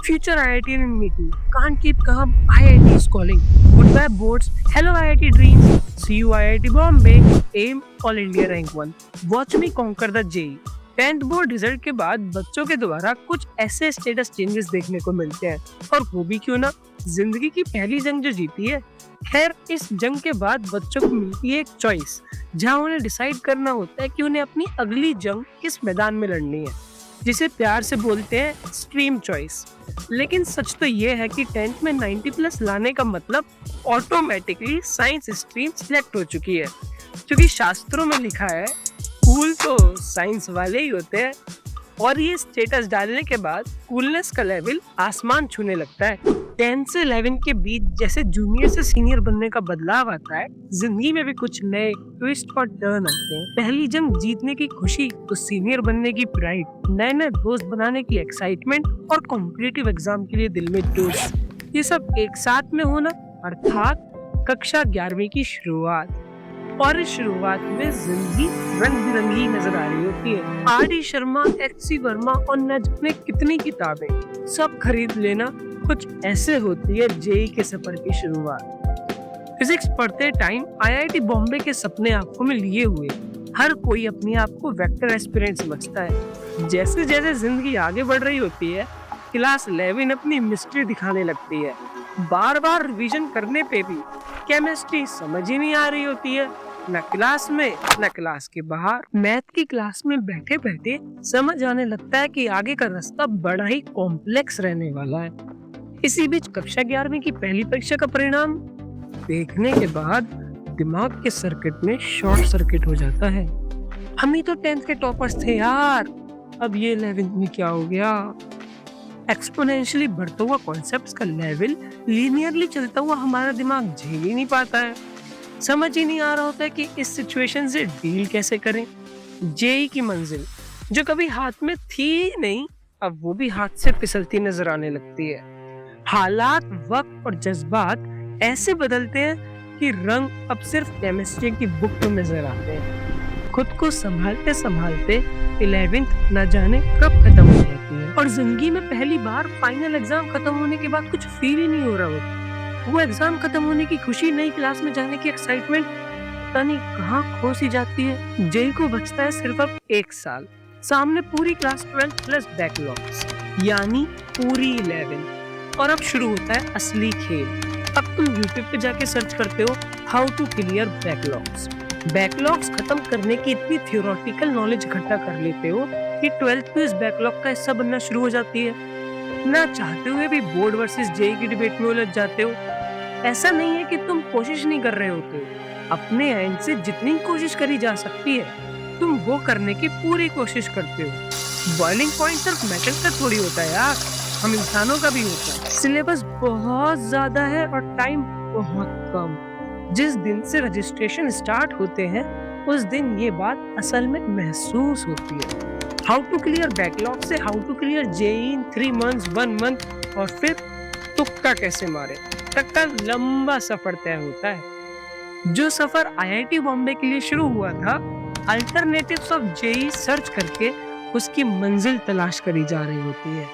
future IIT in meeting. Can't keep calm. IIT is calling. Goodbye boards. Hello IIT dreams. See you IIT Bombay. Aim All India Rank 1. Watch me conquer the JEE. 10th board result के बाद बच्चों के द्वारा कुछ ऐसे status changes देखने को मिलते हैं, और वो भी क्यों ना, जिंदगी की पहली जंग जो जीती है। खैर, इस जंग के बाद बच्चों को मिलती है एक चॉइस, जहां उन्हें डिसाइड करना होता है कि उन्हें अपनी अगली जंग किस मैदान में लड़नी है, जिसे प्यार से बोलते हैं स्ट्रीम चॉइस। लेकिन सच तो ये है कि 10th में 90+ लाने का मतलब ऑटोमेटिकली साइंस स्ट्रीम सिलेक्ट हो चुकी है, क्योंकि शास्त्रों में लिखा है कूल तो साइंस वाले ही होते हैं। और ये स्टेटस डालने के बाद कूलनेस का लेवल आसमान छूने लगता है। 10 से 11 के बीच जैसे जूनियर से सीनियर बनने का बदलाव आता है, जिंदगी में भी कुछ नए ट्विस्ट और टर्न आते हैं। पहली जंग जीतने की खुशी, तो सीनियर बनने की प्राइड, नए नए दोस्त बनाने की एक्साइटमेंट और कॉम्पिटिटिव एग्जाम के लिए दिल में जोश, ये सब एक साथ में होना, अर्थात कक्षा 11वीं की शुरुआत। और इस शुरुआत में जिंदगी रंग बिरंगी नजर आ रही होती है। आर.डी. शर्मा, एच.सी. वर्मा और न जाने कितनी किताबें सब खरीद लेना, कुछ ऐसे होती है जेईई के सफर की शुरुआत। फिजिक्स पढ़ते टाइम आईआईटी बॉम्बे के सपने आंखों में लिए हुए हर कोई अपने आप को वेक्टर एस्पिरेंट समझता है। जैसे जैसे जिंदगी आगे बढ़ रही होती है, क्लास 11 अपनी मिस्ट्री दिखाने लगती है। बार बार रिवीजन करने पे भी केमिस्ट्री समझ ही नहीं आ रही होती है, न क्लास में न क्लास के बाहर। मैथ की क्लास में बैठे बैठे समझ आने लगता है कि आगे का रास्ता बड़ा ही कॉम्प्लेक्स रहने वाला है। इसी बीच कक्षा 11वीं की पहली परीक्षा का परिणाम देखने के बाद दिमाग के सर्किट में शॉर्ट सर्किट हो जाता है। हम ही तो 10th के टॉपर्स थे यार, अब ये 11th में क्या हो गया। एक्सपोनेंशियली बढ़ता हुआ कॉन्सेप्ट्स का लेवल लीनियरली चलता हुआ हमारा दिमाग झेल ही नहीं पाता है। समझ ही नहीं आ रहा होता है कि इस सिचुएशन से डील कैसे करें। जेईई की मंजिल जो कभी हाथ में थी ही नहीं, अब वो भी हाथ से फिसलती नजर आने लगती है। हालात, वक्त और जज्बात ऐसे बदलते हैं कि रंग अब सिर्फ केमिस्ट्री की बुक में नजर आते हैं। खुद को संभालते संभालते 11th न जाने कब खत्म हो जाती है, और जिंदगी में पहली बार फाइनल एग्जाम खत्म होने के बाद कुछ फील ही नहीं हो रहा होता। वो एग्जाम खत्म होने की खुशी, नई क्लास में जाने की एक्साइटमेंट पता नहीं कहाँ खो सी जाती है। जेईई को बचता है सिर्फ अब 1 साल, सामने पूरी क्लास 12 प्लस बैकलॉग्स, यानी पूरी 11। और अब शुरू होता है असली खेल। अब तुम YouTube पे जाके सर्च करते हो how to clear backlogs. Backlogs खत्म करने की इतनी थियोरेटिकल नॉलेज इकट्ठा कर लेते हो कि 12th में इस बैकलॉग का हिस्सा बनना शुरू हो जाती है। ना चाहते हुए भी बोर्ड वर्सेस जेईई की डिबेट में उलझ जाते हो। ऐसा नहीं है कि तुम कोशिश नहीं कर रहे होते, अपने एंड से जितनी कोशिश करी जा सकती है तुम वो करने की पूरी कोशिश करते हो। बॉइलिंग पॉइंट सिर्फ मेटल का थोड़ी होता है यार, हम इंसानों का भी होता है। सिलेबस बहुत ज्यादा है और टाइम बहुत कम। जिस दिन से रजिस्ट्रेशन स्टार्ट होते हैं उस दिन ये बात असल में महसूस होती है। हाउ टू क्लियर बैकलॉग से how to clear JEE in 3 months, 1 month, और फिर तुक्का कैसे मारे तक का लंबा सफर तय होता है। जो सफर आईआईटी बॉम्बे के लिए शुरू हुआ था, अल्टरनेटिव्स ऑफ जेईई सर्च करके उसकी मंजिल तलाश करी जा रही होती है।